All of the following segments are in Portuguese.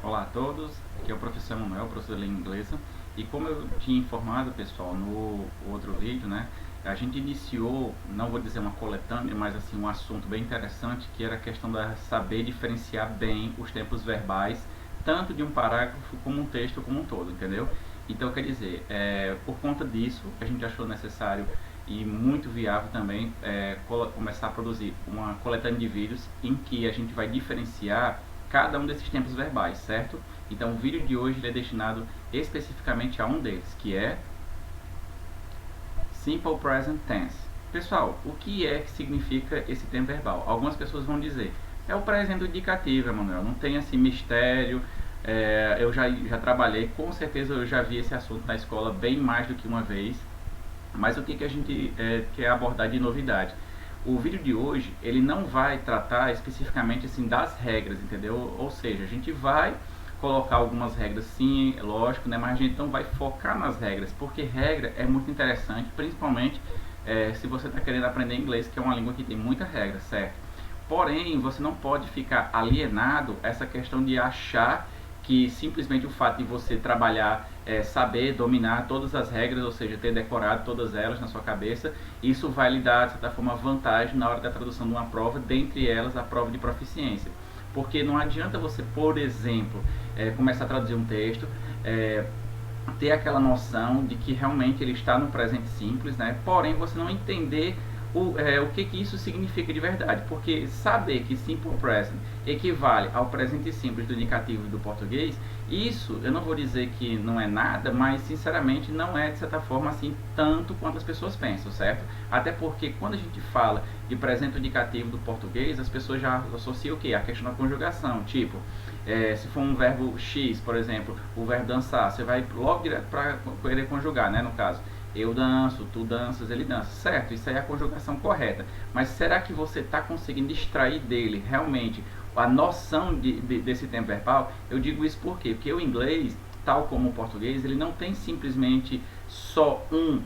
Olá a todos, aqui é o professor Manuel, professor de língua inglesa. E como eu tinha informado, pessoal, no outro vídeo, né, a gente iniciou, não vou dizer uma coletânea, mas assim um assunto bem interessante, que era a questão de saber diferenciar bem os tempos verbais, tanto de um parágrafo como um texto como um todo, entendeu? Então, quer dizer, por conta disso, a gente achou necessário e muito viável também começar a produzir uma coletânea de vídeos em que a gente vai diferenciar cada um desses tempos verbais, certo? Então o vídeo de hoje ele é destinado especificamente a um deles, que é Simple Present Tense. Pessoal, o que é que significa esse tempo verbal? Algumas pessoas vão dizer, é o presente indicativo, Emanuel, não tem esse mistério. Eu já trabalhei, com certeza eu já vi esse assunto na escola bem mais do que uma vez, mas o que a gente quer abordar de novidade? O vídeo de hoje, ele não vai tratar especificamente assim das regras, entendeu? Ou seja, a gente vai colocar algumas regras sim, é lógico, né? Mas a gente não vai focar nas regras, porque regra é muito interessante, principalmente se você está querendo aprender inglês, que é uma língua que tem muita regra, certo? Porém, você não pode ficar alienado a essa questão de achar que simplesmente o fato de você trabalhar, saber, dominar todas as regras, ou seja, ter decorado todas elas na sua cabeça, isso vai lhe dar, de certa forma, vantagem na hora da tradução de uma prova, dentre elas a prova de proficiência. Porque não adianta você, por exemplo, começar a traduzir um texto, ter aquela noção de que realmente ele está no presente simples, né? Porém, você não entender o que isso significa de verdade, porque saber que simple present equivale ao presente simples do indicativo do português, isso eu não vou dizer que não é nada, mas sinceramente não é de certa forma assim tanto quanto as pessoas pensam, certo? Até porque quando a gente fala de presente indicativo do português, as pessoas já associam o que? A questão da conjugação, tipo, se for um verbo X, por exemplo, o verbo dançar, você vai logo direto para querer conjugar, né, no caso. Eu danço, tu danças, ele dança. Certo, isso aí é a conjugação correta. Mas será que você está conseguindo extrair dele realmente a noção desse tempo verbal? Eu digo isso por quê? Porque o inglês, tal como o português, ele não tem simplesmente só um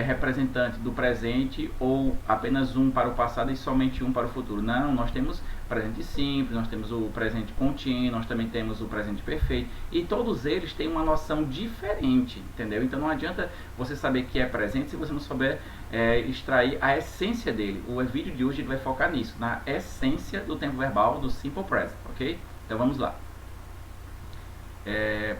representante do presente ou apenas um para o passado e somente um para o futuro. Não, nós temos presente simples, nós temos o presente contínuo, nós também temos o presente perfeito e todos eles têm uma noção diferente, entendeu? Então não adianta você saber que é presente se você não souber extrair a essência dele. O vídeo de hoje ele vai focar nisso, na essência do tempo verbal do Simple Present, ok? Então vamos lá.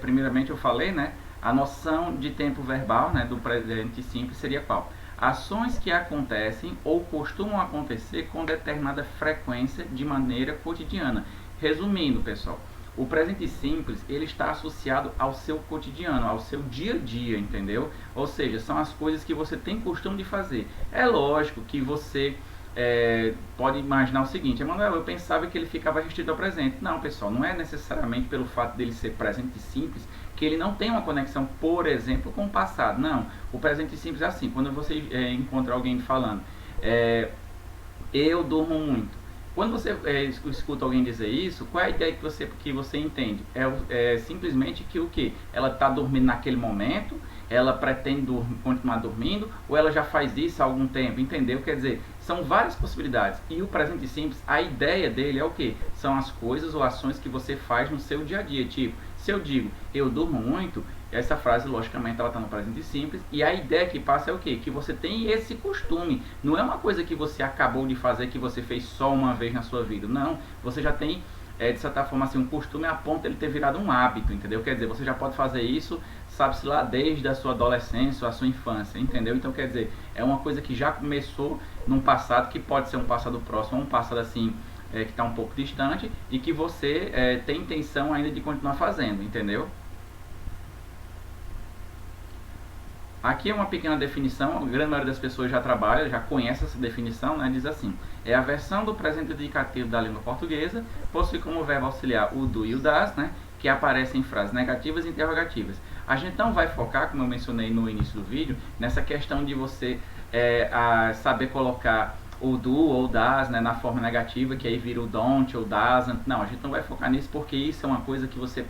Primeiramente eu falei, né? A noção de tempo verbal, né, do presente simples seria qual? Ações que acontecem ou costumam acontecer com determinada frequência de maneira cotidiana. Resumindo, pessoal, o presente simples ele está associado ao seu cotidiano, ao seu dia a dia, entendeu? Ou seja, são as coisas que você tem costume de fazer. É lógico que você pode imaginar o seguinte, Emanuel, eu pensava que ele ficava restrito ao presente. Não, pessoal, não é necessariamente pelo fato dele ser presente simples que ele não tem uma conexão, por exemplo, com o passado. Não, o presente simples é assim, quando você encontra alguém falando, eu durmo muito. Quando você escuta alguém dizer isso, qual é a ideia que você entende? Simplesmente que o que? Ela está dormindo naquele momento, ela pretende continuar dormindo, ou ela já faz isso há algum tempo, entendeu? Quer dizer, são várias possibilidades. E o presente simples, a ideia dele é o que? São as coisas ou ações que você faz no seu dia a dia. Tipo, se eu digo, eu durmo muito, essa frase, logicamente, ela está no presente simples. E a ideia que passa é o quê? Que você tem esse costume. Não é uma coisa que você acabou de fazer, que você fez só uma vez na sua vida. Não, você já tem, de certa forma, assim, um costume a ponto de ele ter virado um hábito, entendeu? Quer dizer, você já pode fazer isso, sabe-se lá, desde a sua adolescência ou a sua infância, entendeu? Então, quer dizer, é uma coisa que já começou num passado, que pode ser um passado próximo, ou um passado, assim, que está um pouco distante, e que você tem intenção ainda de continuar fazendo, entendeu? Aqui é uma pequena definição, a grande maioria das pessoas já trabalha, já conhece essa definição, né? Diz assim, é a versão do presente indicativo da língua portuguesa, possui como verbo auxiliar o do e o das, né? Que aparecem em frases negativas e interrogativas. A gente não vai focar, como eu mencionei no início do vídeo, nessa questão de você saber colocar o do ou das, né, na forma negativa, que aí vira o don't ou doesn't. Não, a gente não vai focar nisso porque isso é uma coisa que você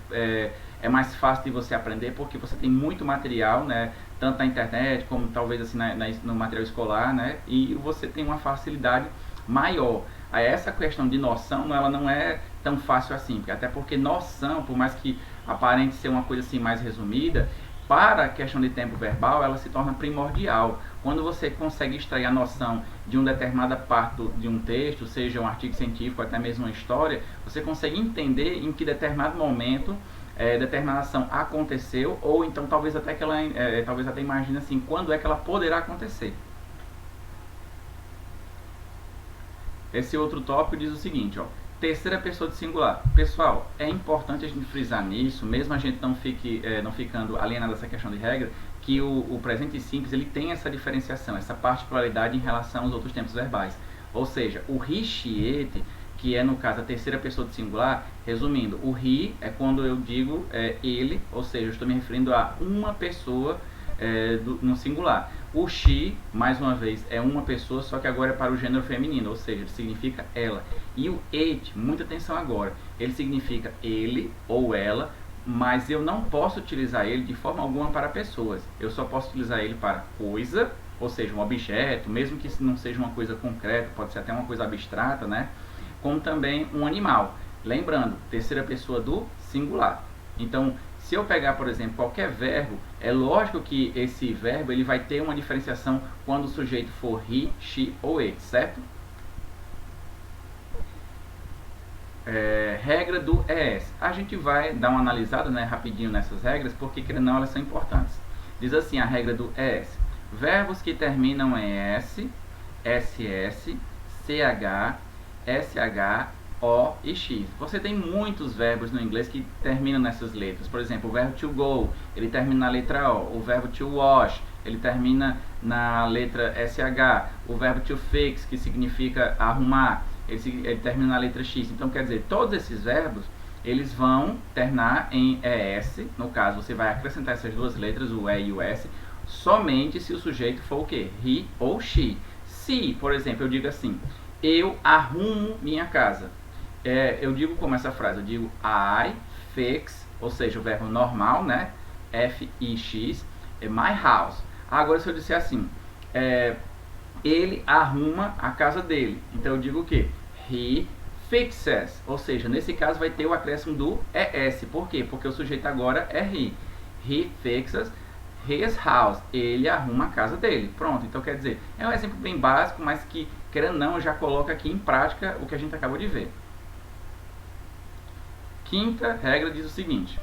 é mais fácil de você aprender porque você tem muito material, né, tanto na internet como talvez assim no material escolar, né, e você tem uma facilidade maior. Aí essa questão de noção, ela não é tão fácil assim, até porque noção, por mais que aparente ser uma coisa assim mais resumida, para a questão de tempo verbal, ela se torna primordial. Quando você consegue extrair a noção de uma determinada parte de um texto, seja um artigo científico, até mesmo uma história, você consegue entender em que determinado momento determinada ação aconteceu, ou então talvez até que ela talvez até imagine assim, quando é que ela poderá acontecer. Esse outro tópico diz o seguinte, ó, terceira pessoa de singular. Pessoal, é importante a gente frisar nisso, mesmo a gente não ficando alienado dessa questão de regra, que o presente simples ele tem essa diferenciação, essa particularidade em relação aos outros tempos verbais. Ou seja, o he-she-it, que é no caso a terceira pessoa de singular, resumindo, o he é quando eu digo ele, ou seja, eu estou me referindo a uma pessoa no singular. O she, mais uma vez, é uma pessoa, só que agora é para o gênero feminino, ou seja, ele significa ela. E o it, muita atenção agora, ele significa ele ou ela, mas eu não posso utilizar ele de forma alguma para pessoas. Eu só posso utilizar ele para coisa, ou seja, um objeto, mesmo que não seja uma coisa concreta, pode ser até uma coisa abstrata, né? Como também um animal. Lembrando, terceira pessoa do singular. Então, se eu pegar, por exemplo, qualquer verbo, é lógico que esse verbo ele vai ter uma diferenciação quando o sujeito for he, she ou it, certo? Regra do ES. A gente vai dar uma analisada, né, rapidinho nessas regras, porque querendo ou não elas são importantes. Diz assim a regra do ES. Verbos que terminam em S, SS, CH, SH, O e X. Você tem muitos verbos no inglês que terminam nessas letras. Por exemplo, o verbo to go, ele termina na letra O. O verbo to wash, ele termina na letra SH. O verbo to fix, que significa arrumar, ele termina na letra X. Então, quer dizer, todos esses verbos, eles vão terminar em ES. No caso, você vai acrescentar essas duas letras, o E e o S, somente se o sujeito for o quê? He ou she. Se, por exemplo, eu digo assim, eu arrumo minha casa. Eu digo como essa frase, eu digo I fix, ou seja, o verbo normal, né? F-I-X, my house. Agora, se eu disser assim, ele arruma a casa dele. Então, eu digo o quê? He fixes. Ou seja, nesse caso vai ter o acréscimo do ES. Por quê? Porque o sujeito agora é he. He fixes his house. Ele arruma a casa dele. Pronto, então quer dizer, é um exemplo bem básico, mas que, querendo ou não, já coloca aqui em prática o que a gente acabou de ver. Quinta regra diz o seguinte,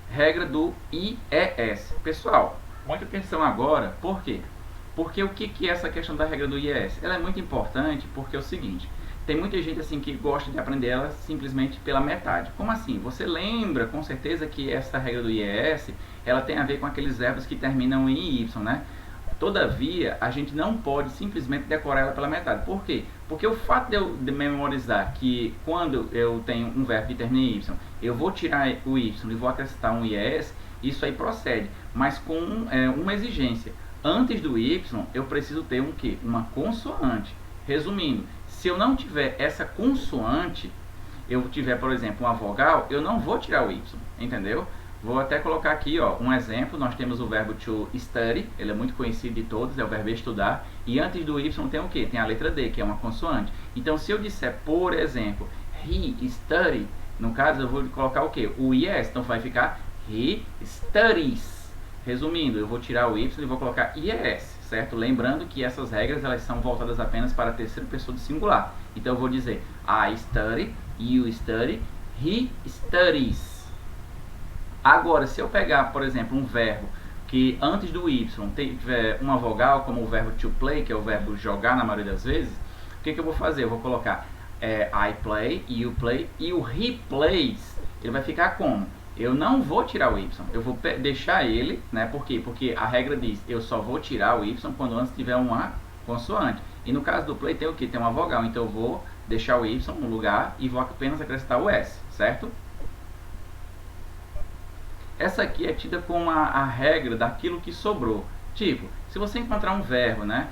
regra do IES. Pessoal, muita atenção agora, por quê? Porque o que é essa questão da regra do IES? Ela é muito importante porque é o seguinte, tem muita gente assim que gosta de aprender ela simplesmente pela metade. Como assim? Você lembra com certeza que essa regra do IES, ela tem a ver com aqueles verbos que terminam em Y, né? Todavia, a gente não pode simplesmente decorar ela pela metade. Por quê? Porque o fato de eu memorizar que quando eu tenho um verbo que termina em Y, eu vou tirar o Y e vou acrescentar um IES, isso aí procede, mas com uma exigência. Antes do Y, eu preciso ter um quê? Uma consoante. Resumindo, se eu não tiver essa consoante, eu tiver, por exemplo, uma vogal, eu não vou tirar o Y, entendeu? Vou até colocar aqui, ó, um exemplo. Nós temos o verbo to study, ele é muito conhecido de todos, é o verbo estudar. E antes do Y tem o quê? Tem a letra D, que é uma consoante. Então, se eu disser, por exemplo, he study, no caso eu vou colocar o quê? O IS, então vai ficar he studies. Resumindo, eu vou tirar o Y e vou colocar IS, certo? Lembrando que essas regras elas são voltadas apenas para a terceira pessoa do singular. Então, eu vou dizer I study, you study, he studies. Agora, se eu pegar, por exemplo, um verbo que antes do Y tiver uma vogal, como o verbo to play, que é o verbo jogar na maioria das vezes, o que eu vou fazer? Eu vou colocar I play, you play, e o he plays, ele vai ficar como? Eu não vou tirar o Y, eu vou deixar ele, né? Por quê? Porque a regra diz, eu só vou tirar o Y quando antes tiver uma consoante. E no caso do play tem o que? Tem uma vogal, então eu vou deixar o Y no lugar e vou apenas acrescentar o S, certo? Essa aqui é tida como a regra daquilo que sobrou. Tipo, se você encontrar um verbo, né?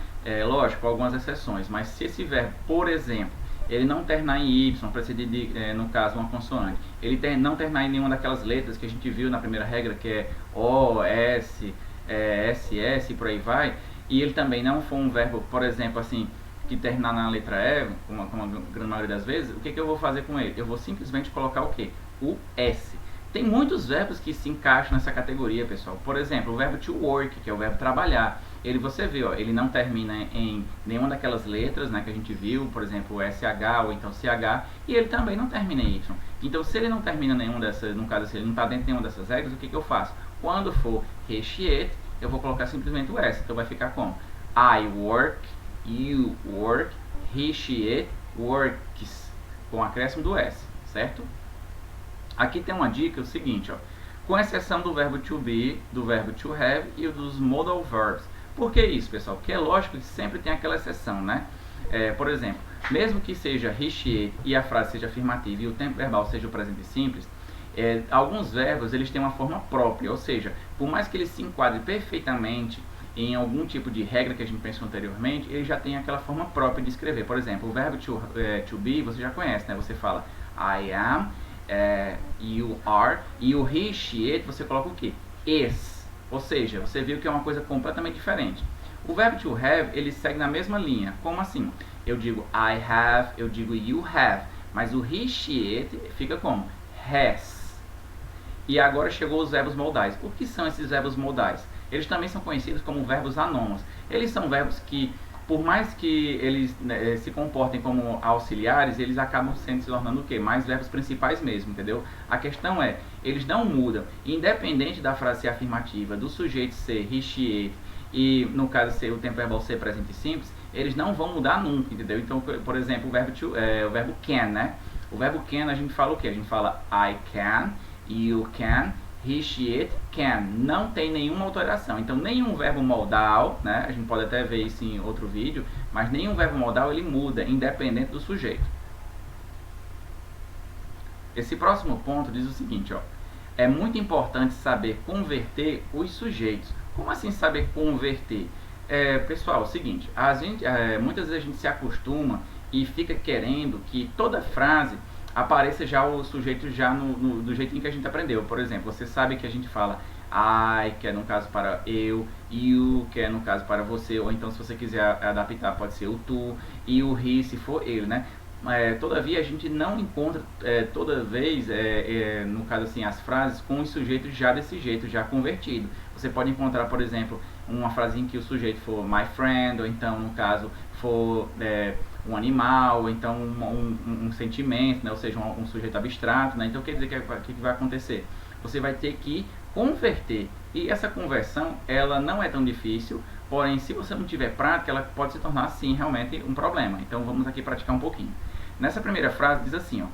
Lógico, com algumas exceções, mas se esse verbo, por exemplo, ele não terminar em Y, precedido de, no caso, uma consoante, ele não terminar em nenhuma daquelas letras que a gente viu na primeira regra, que é O, S, SS e por aí vai, e ele também não for um verbo, por exemplo, assim, que terminar na letra E, como a grande maioria das vezes, o que eu vou fazer com ele? Eu vou simplesmente colocar o quê? O S. Tem muitos verbos que se encaixam nessa categoria, pessoal. Por exemplo, o verbo to work, que é o verbo trabalhar. Ele, você vê, ó, ele não termina em nenhuma daquelas letras, né, que a gente viu, por exemplo, SH ou então CH, e ele também não termina em Y. Então, se ele não termina nenhum dessas, no caso, se ele não está dentro de nenhuma dessas regras, o que eu faço? Quando for recheate, eu vou colocar simplesmente o S. Então, vai ficar como? I work, you work, recheate, works, com acréscimo do S, certo? Aqui tem uma dica, é o seguinte, ó, com exceção do verbo to be, do verbo to have e dos modal verbs. Por que isso, pessoal? Porque é lógico que sempre tem aquela exceção, né? Por exemplo, mesmo que seja recheate e a frase seja afirmativa e o tempo verbal seja o presente simples, alguns verbos eles têm uma forma própria, ou seja, por mais que eles se enquadrem perfeitamente em algum tipo de regra que a gente pensou anteriormente, ele já tem aquela forma própria de escrever. Por exemplo, o verbo to be você já conhece, né? Você fala I am, you are, e o recheate você coloca o que? Is. Ou seja, você viu que é uma coisa completamente diferente. O verbo to have, ele segue na mesma linha. Como assim? Eu digo I have, eu digo you have, mas o recheate fica como? Has. E agora chegou os verbos modais. O que são esses verbos modais? Eles também são conhecidos como verbos anônimos. Eles são verbos que, por mais que eles se comportem como auxiliares, eles acabam se tornando o quê? Mais verbos principais mesmo, entendeu? A questão é, eles não mudam. Independente da frase ser afirmativa, do sujeito ser recheate e, no caso, ser o tempo verbal ser presente simples, eles não vão mudar nunca, entendeu? Então, por exemplo, o verbo can, né? O verbo can, a gente fala o quê? A gente fala I can, you can, recheate, can. Não tem nenhuma alteração. Então, nenhum verbo modal, né? A gente pode até ver isso em outro vídeo, mas nenhum verbo modal ele muda, independente do sujeito. Esse próximo ponto diz o seguinte, ó. É muito importante saber converter os sujeitos. Como assim saber converter? Pessoal, é o seguinte, muitas vezes a gente se acostuma e fica querendo que toda frase apareça já o sujeito já do jeitinho que a gente aprendeu. Por exemplo, você sabe que a gente fala I, que é no caso para eu, you, que é no caso para você, ou então se você quiser adaptar pode ser o tu, e o he se for ele, né? Todavia a gente não encontra toda vez, no caso assim, as frases com os sujeitos já desse jeito, já convertido. Você pode encontrar, por exemplo, uma frase em que o sujeito for my friend, ou então no caso for um animal, ou então um sentimento, né? Ou seja, um sujeito abstrato, né? Então quer dizer que vai acontecer? Você vai ter que converter, e essa conversão ela não é tão difícil, porém se você não tiver prática ela pode se tornar sim realmente um problema. Então vamos aqui praticar um pouquinho. Nessa primeira frase diz assim, ó,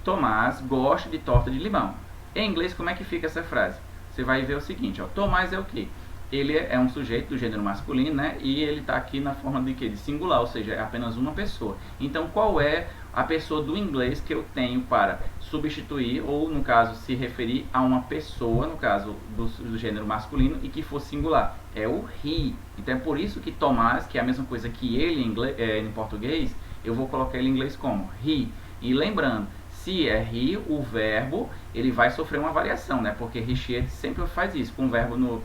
Tomás gosta de torta de limão. Em inglês como é que fica essa frase? Você vai ver o seguinte, ó, Tomás é o que? Ele é um sujeito do gênero masculino, né? E ele está aqui na forma de quê? De singular, ou seja, é apenas uma pessoa. Então, qual é a pessoa do inglês que eu tenho para substituir, ou no caso, se referir a uma pessoa, no caso do gênero masculino, e que for singular? É o he. Então, é por isso que Tomás, que é a mesma coisa que ele em português, eu vou colocar ele em inglês como he. E lembrando, se é he, o verbo, ele vai sofrer uma variação, né? Porque recheate sempre faz isso, com o verbo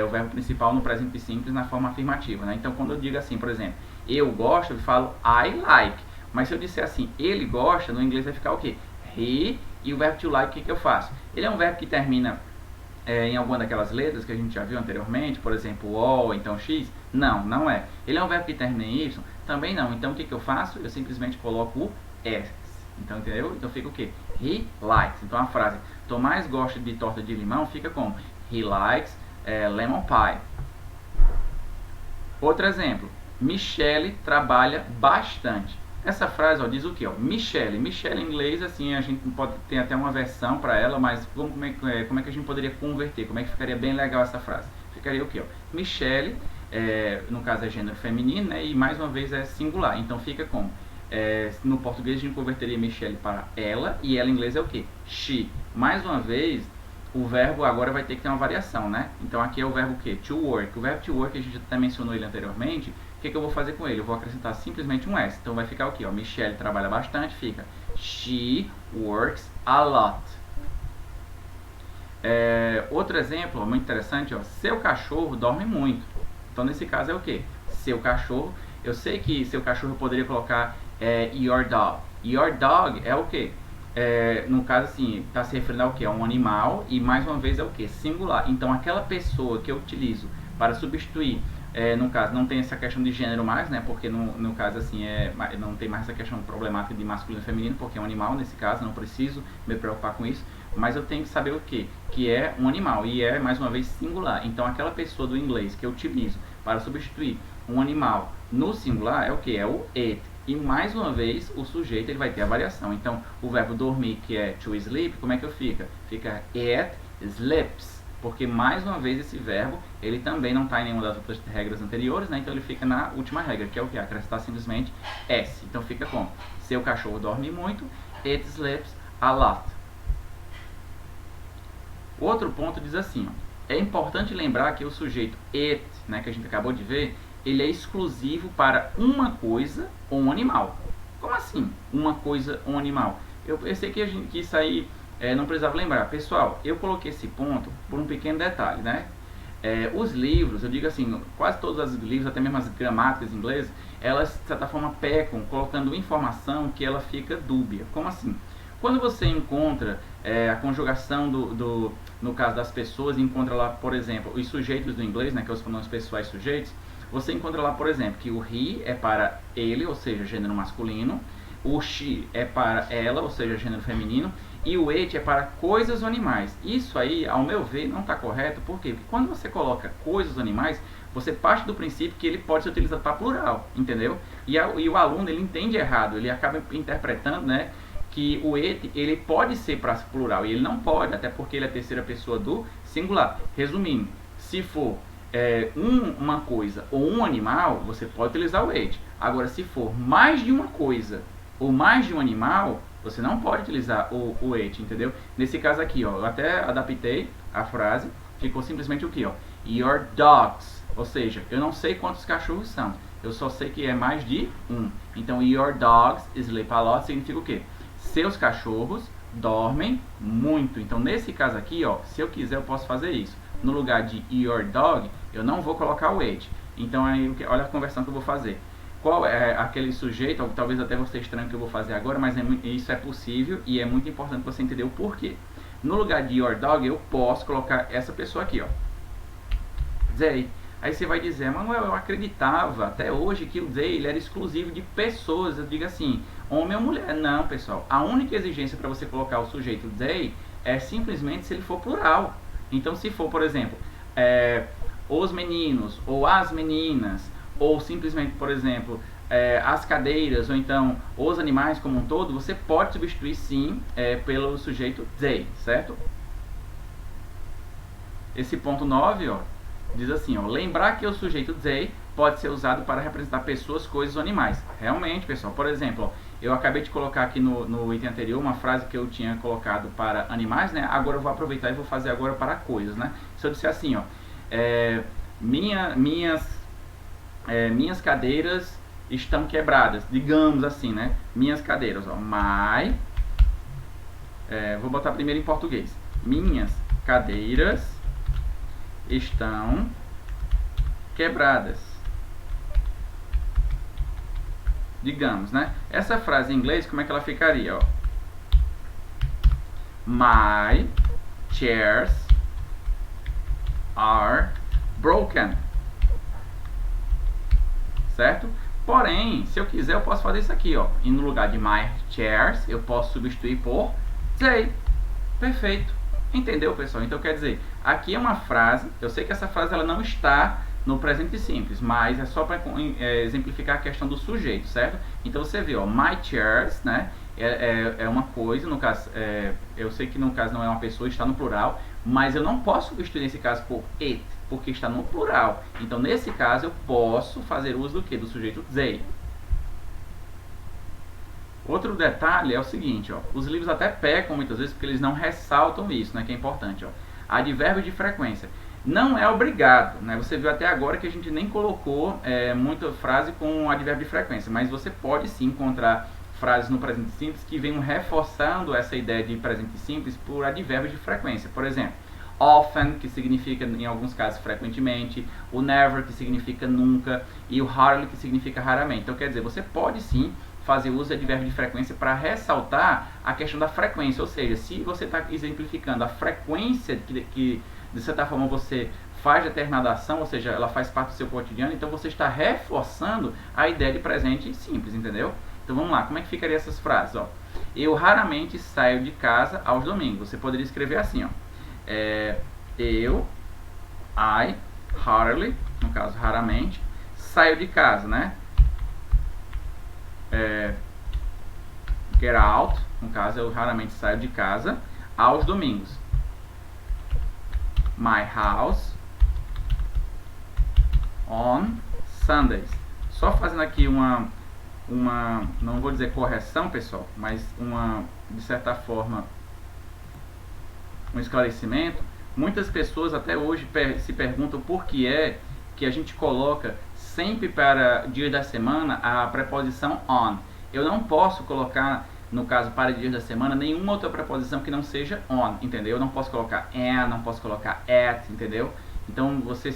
o verbo principal no presente simples na forma afirmativa, né? Então, quando eu digo assim, por exemplo, eu gosto, eu falo I like. Mas se eu disser assim, ele gosta, no inglês vai ficar o quê? He, e o verbo to like, o que eu faço? Ele é um verbo que termina em alguma daquelas letras que a gente já viu anteriormente, por exemplo, O, então X? Não, não é. Ele é um verbo que termina em Y? Também não. Então, o que eu faço? Eu simplesmente coloco o S. Então, entendeu? Então, fica o quê? He likes. Então, a frase, Tomás gosta de torta de limão, fica como? He likes lemon pie. Outro exemplo, Michelle trabalha bastante. Essa frase diz o que? Michelle em inglês, assim, a gente pode ter até uma versão para ela, mas como é que a gente poderia converter? Como é que ficaria bem legal essa frase? Ficaria o que? Michelle, no caso é gênero feminino, né, e mais uma vez é singular. Então fica como? No português a gente converteria Michelle para ela, e ela em inglês é o que? She. Mais uma vez, o verbo agora vai ter que ter uma variação, né? Então aqui é o verbo o quê? To work. O verbo to work, a gente até mencionou ele anteriormente. O que eu vou fazer com ele? Eu vou acrescentar simplesmente um S. Então vai ficar o quê? Michelle trabalha bastante, fica She works a lot. Outro exemplo muito interessante, seu cachorro dorme muito. Então nesse caso é o quê? Seu cachorro, Eu sei que seu cachorro poderia colocar your dog. Your dog é o quê? No caso assim, está se referindo ao que? A um animal, e mais uma vez é o que? Singular. Então aquela pessoa que eu utilizo para substituir, no caso não tem essa questão de gênero mais, né? Porque no caso assim, não tem mais essa questão problemática de masculino e feminino, porque é um animal nesse caso, não preciso me preocupar com isso. Mas eu tenho que saber o que? Que é um animal, e é mais uma vez singular. Então aquela pessoa do inglês que eu utilizo para substituir um animal no singular é o que? É o it. E mais uma vez o sujeito ele vai ter a variação. Então o verbo dormir, que é to sleep, como é que fica? Fica it sleeps, porque mais uma vez esse verbo ele também não está em nenhuma das outras regras anteriores, né? Então ele fica na última regra, que é o que? Acrescentar simplesmente s. Então fica como? Seu cachorro dorme muito, it sleeps a lot. Outro ponto diz assim, ó, é importante lembrar que o sujeito it, né, que a gente acabou de ver, ele é exclusivo para uma coisa ou um animal. Como assim? Uma coisa ou um animal? Eu pensei que isso aí não precisava lembrar. Pessoal, eu coloquei esse ponto por um pequeno detalhe, né? Os livros, eu digo assim, quase todos os livros, até mesmo as gramáticas inglesas, elas de certa forma pecam, colocando informação que ela fica dúbia. Como assim? Quando você encontra a conjugação no caso das pessoas, encontra lá, por exemplo, os sujeitos do inglês, né, que os pronomes pessoais sujeitos, você encontra lá, por exemplo, que o he é para ele, ou seja, gênero masculino, o she é para ela, ou seja, gênero feminino, e o it é para coisas ou animais. Isso aí, ao meu ver, não está correto. Por quê? Porque quando você coloca coisas ou animais, você parte do princípio que ele pode ser utilizado para plural, entendeu? E o aluno, ele entende errado, ele acaba interpretando, né, que o it ele pode ser para plural, e ele não pode, até porque ele é a terceira pessoa do singular. Resumindo, se for uma coisa ou um animal, você pode utilizar o it. Agora, se for mais de uma coisa ou mais de um animal, você não pode utilizar o it, entendeu? Nesse caso aqui, ó, eu até adaptei a frase, ficou simplesmente o que, ó? Your dogs, ou seja, eu não sei quantos cachorros são, eu só sei que é mais de um. Então, your dogs sleep a lot significa o quê? Seus cachorros dormem muito. Então, nesse caso aqui, ó, se eu quiser, eu posso fazer isso. No lugar de your dog, eu não vou colocar o it. Então, aí, olha a conversão que eu vou fazer. Qual é aquele sujeito, ou talvez até você estranho que eu vou fazer agora, mas isso é possível e é muito importante você entender o porquê. No lugar de your dog, eu posso colocar essa pessoa aqui, ó. They. Aí você vai dizer, Manuel, eu acreditava até hoje que o they ele era exclusivo de pessoas. Eu digo assim, homem ou mulher. Não, pessoal. A única exigência para você colocar o sujeito they é simplesmente se ele for plural. Então, se for, por exemplo, os meninos ou as meninas, ou simplesmente, por exemplo, as cadeiras, ou então os animais como um todo, você pode substituir sim pelo sujeito they, certo? Esse ponto 9, ó, diz assim, ó, lembrar que o sujeito they pode ser usado para representar pessoas, coisas ou animais. Realmente, pessoal, por exemplo, ó, eu acabei de colocar aqui no item anterior uma frase que eu tinha colocado para animais, né? Agora eu vou aproveitar e vou fazer agora para coisas, né? Se eu disser assim, ó, minhas cadeiras estão quebradas, digamos assim, né? Minhas cadeiras, ó, vou botar primeiro em português. Minhas cadeiras estão quebradas. Digamos, né? Essa frase em inglês, como é que ela ficaria, ó? My chairs are broken. Certo? Porém, se eu quiser, eu posso fazer isso aqui, ó. E no lugar de my chairs, eu posso substituir por they. Perfeito. Entendeu, pessoal? Então, quer dizer, aqui é uma frase, eu sei que essa frase ela não está no presente simples, mas é só para exemplificar a questão do sujeito, certo? Então, você vê, ó, my chairs, né? É uma coisa, no caso, eu sei que no caso não é uma pessoa, está no plural, mas eu não posso substituir nesse caso por it, porque está no plural. Então, nesse caso, eu posso fazer uso do que? Do sujeito they. Outro detalhe é o seguinte, ó, os livros até pecam muitas vezes porque eles não ressaltam isso, né, que é importante. Ó. Advérbio de frequência. Não é obrigado, né? Você viu até agora que a gente nem colocou muita frase com advérbio de frequência, mas você pode sim encontrar frases no presente simples que venham reforçando essa ideia de presente simples por advérbios de frequência. Por exemplo, often, que significa, em alguns casos, frequentemente, o never, que significa nunca, e o hardly, que significa raramente. Então, quer dizer, você pode sim fazer uso de advérbio de frequência para ressaltar a questão da frequência, ou seja, se você está exemplificando a frequência que, de certa forma, você faz determinada ação, ou seja, ela faz parte do seu cotidiano, então você está reforçando a ideia de presente simples, entendeu? Então vamos lá, como é que ficaria essas frases? Ó? Eu raramente saio de casa aos domingos. Você poderia escrever assim, ó. I hardly, no caso raramente, saio de casa, né? Get out, no caso eu raramente saio de casa aos domingos. My house on Sundays. Só fazendo aqui uma não vou dizer correção, pessoal, mas de certa forma, um esclarecimento. Muitas pessoas até hoje se perguntam por que é que a gente coloca sempre para dias da semana a preposição on. Eu não posso colocar, no caso, para dias da semana, nenhuma outra preposição que não seja on, entendeu? Eu não posso colocar and, não posso colocar at, entendeu? Então, você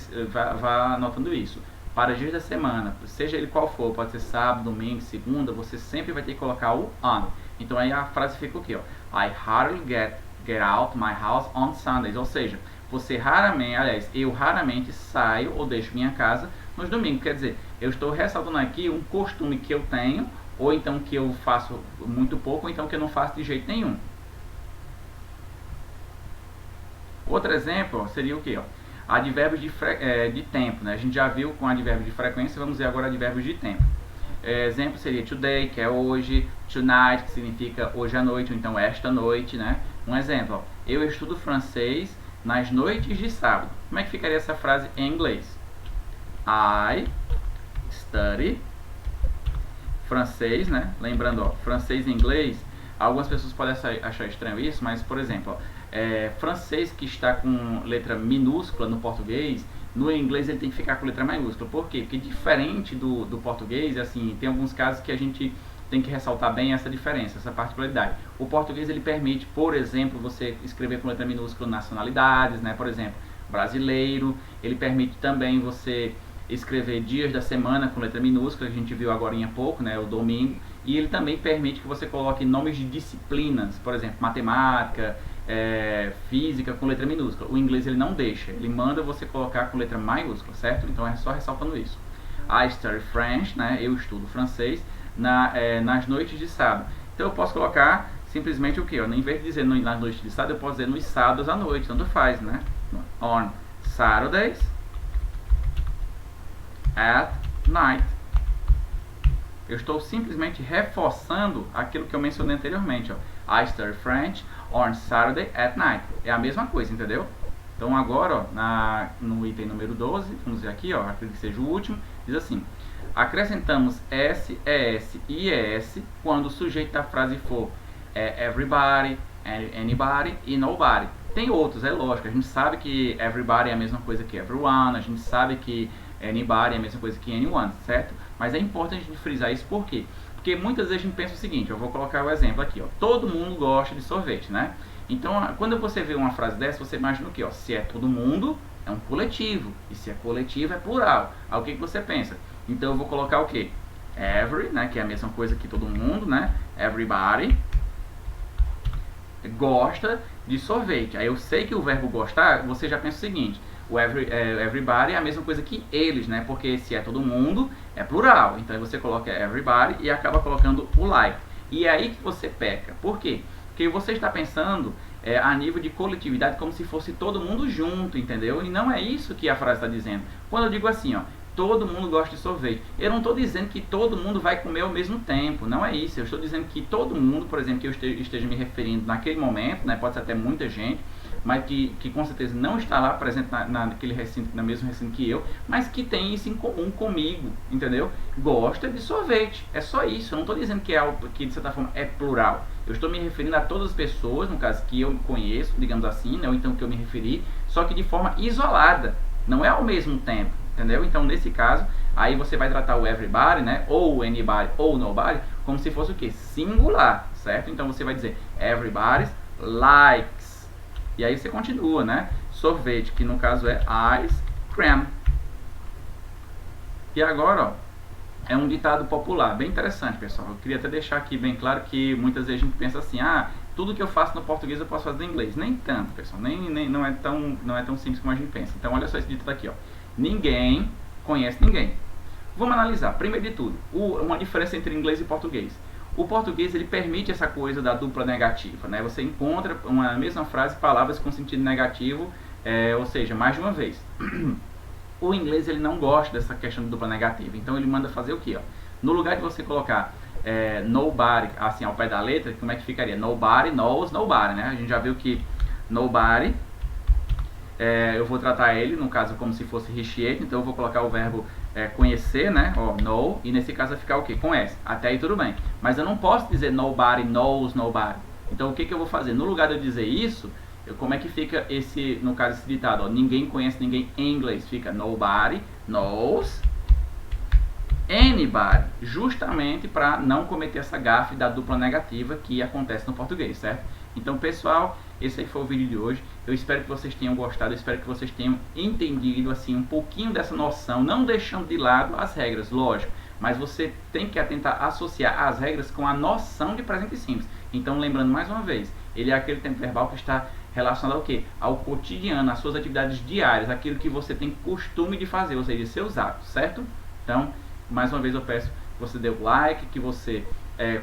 vá anotando isso. Para dias da semana, seja ele qual for, pode ser sábado, domingo, segunda, você sempre vai ter que colocar o on. Então, aí a frase fica o quê? I hardly get out my house on Sundays. Ou seja, eu raramente saio ou deixo minha casa nos domingos. Quer dizer, eu estou ressaltando aqui um costume que eu tenho, ou então que eu faço muito pouco, ou então que eu não faço de jeito nenhum. Outro exemplo seria o que? Advérbios de tempo, né? A gente já viu com advérbio de frequência, vamos ver agora advérbios de tempo. Exemplo seria today, que é hoje, tonight, que significa hoje à noite, ou então esta noite, né? Um exemplo, eu estudo francês nas noites de sábado. Como é que ficaria essa frase em inglês? I study francês, né? Lembrando, francês e inglês, algumas pessoas podem achar estranho isso, mas, por exemplo, francês que está com letra minúscula no português, no inglês ele tem que ficar com letra maiúscula. Por quê? Porque diferente do português, assim, tem alguns casos que a gente tem que ressaltar bem essa diferença, essa particularidade. O português ele permite, por exemplo, você escrever com letra minúscula nacionalidades, né? Por exemplo, brasileiro. Ele permite também você escrever dias da semana com letra minúscula, que a gente viu agora há pouco, né? O domingo. E ele também permite que você coloque nomes de disciplinas, por exemplo, matemática, física com letra minúscula. O inglês ele não deixa, ele manda você colocar com letra maiúscula, certo? Então é só ressaltando isso. I study French, né? Eu estudo francês nas noites de sábado. Então eu posso colocar simplesmente o que? Em vez de dizer nas noites de sábado, eu posso dizer nos sábados à noite, tanto faz, né? On Saturdays at night. Eu estou simplesmente reforçando aquilo que eu mencionei anteriormente, ó. I study French on Saturday at night. É a mesma coisa, entendeu? Então agora, ó, no item número 12, vamos ver aqui, ó, acredito que seja o último, diz assim: acrescentamos S, ES e ES quando o sujeito da frase for everybody, anybody e nobody. Tem outros, é lógico, a gente sabe que everybody é a mesma coisa que everyone, a gente sabe que anybody é a mesma coisa que anyone, certo? Mas é importante a gente frisar isso, por quê? Porque muitas vezes a gente pensa o seguinte, eu vou colocar o exemplo aqui, ó. Todo mundo gosta de sorvete, né? Então, quando você vê uma frase dessa, você imagina o quê? Ó, se é todo mundo, é um coletivo. E se é coletivo, é plural. Aí o que você pensa? Então eu vou colocar o quê? Every, né? Que é a mesma coisa que todo mundo, né? Everybody gosta de sorvete. Aí eu sei que o verbo gostar, você já pensa o seguinte: o everybody é a mesma coisa que eles, né? Porque se é todo mundo, é plural. Então você coloca everybody e acaba colocando o like. E é aí que você peca. Por quê? Porque você está pensando a nível de coletividade como se fosse todo mundo junto, entendeu? E não é isso que a frase está dizendo. Quando eu digo assim, ó, todo mundo gosta de sorvete, eu não estou dizendo que todo mundo vai comer ao mesmo tempo, não é isso. Eu estou dizendo que todo mundo, por exemplo, que eu esteja me referindo naquele momento, né, pode ser até muita gente, mas que com certeza não está lá presente naquele recinto, no mesmo recinto que eu, mas que tem isso em comum comigo, entendeu? Gosta de sorvete, é só isso. Eu não estou dizendo que é algo que de certa forma é plural. Eu estou me referindo a todas as pessoas, no caso que eu conheço, digamos assim, né, ou então que eu me referi, só que de forma isolada, não é ao mesmo tempo, entendeu? Então nesse caso, aí você vai tratar o everybody, né, ou anybody ou nobody, como se fosse o que? Singular, certo? Então você vai dizer everybody likes E aí você continua, né? Sorvete, que no caso é ice cream. E agora, ó, é um ditado popular, bem interessante, pessoal. Eu queria até deixar aqui bem claro que muitas vezes a gente pensa assim, tudo que eu faço no português eu posso fazer em inglês. Nem tanto, pessoal, não é tão simples como a gente pensa. Então olha só esse ditado aqui, ó. Ninguém conhece ninguém. Vamos analisar, primeiro de tudo, uma diferença entre inglês e português. O português ele permite essa coisa da dupla negativa, né? Você encontra uma mesma frase, palavras com sentido negativo, ou seja, mais de uma vez. O inglês ele não gosta dessa questão de dupla negativa, então ele manda fazer o que? No lugar de você colocar nobody assim ao pé da letra, como é que ficaria? Nobody knows nobody, né? A gente já viu que nobody, eu vou tratar ele, no caso, como se fosse recheate, então eu vou colocar o verbo conhecer, né? Know, e nesse caso vai ficar o que? Com S. Até aí tudo bem. Mas eu não posso dizer nobody knows nobody. Então o que eu vou fazer? No lugar de eu dizer isso, como é que fica no caso esse ditado? Ninguém conhece ninguém em inglês. Fica nobody knows anybody. Justamente para não cometer essa gafe da dupla negativa que acontece no português, certo? Então, pessoal, esse aí foi o vídeo de hoje. Eu espero que vocês tenham gostado, eu espero que vocês tenham entendido assim um pouquinho dessa noção, não deixando de lado as regras, lógico, mas você tem que tentar associar as regras com a noção de presente simples. Então, lembrando mais uma vez, ele é aquele tempo verbal que está relacionado ao quê? Ao cotidiano, às suas atividades diárias, aquilo que você tem costume de fazer, ou seja, seus atos, certo? Então, mais uma vez eu peço que você dê o like, que você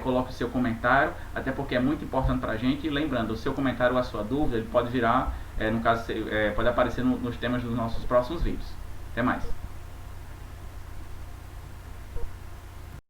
coloque o seu comentário, até porque é muito importante para a gente. E lembrando, o seu comentário ou a sua dúvida, ele pode virar, no caso, pode aparecer nos temas dos nossos próximos vídeos. Até mais!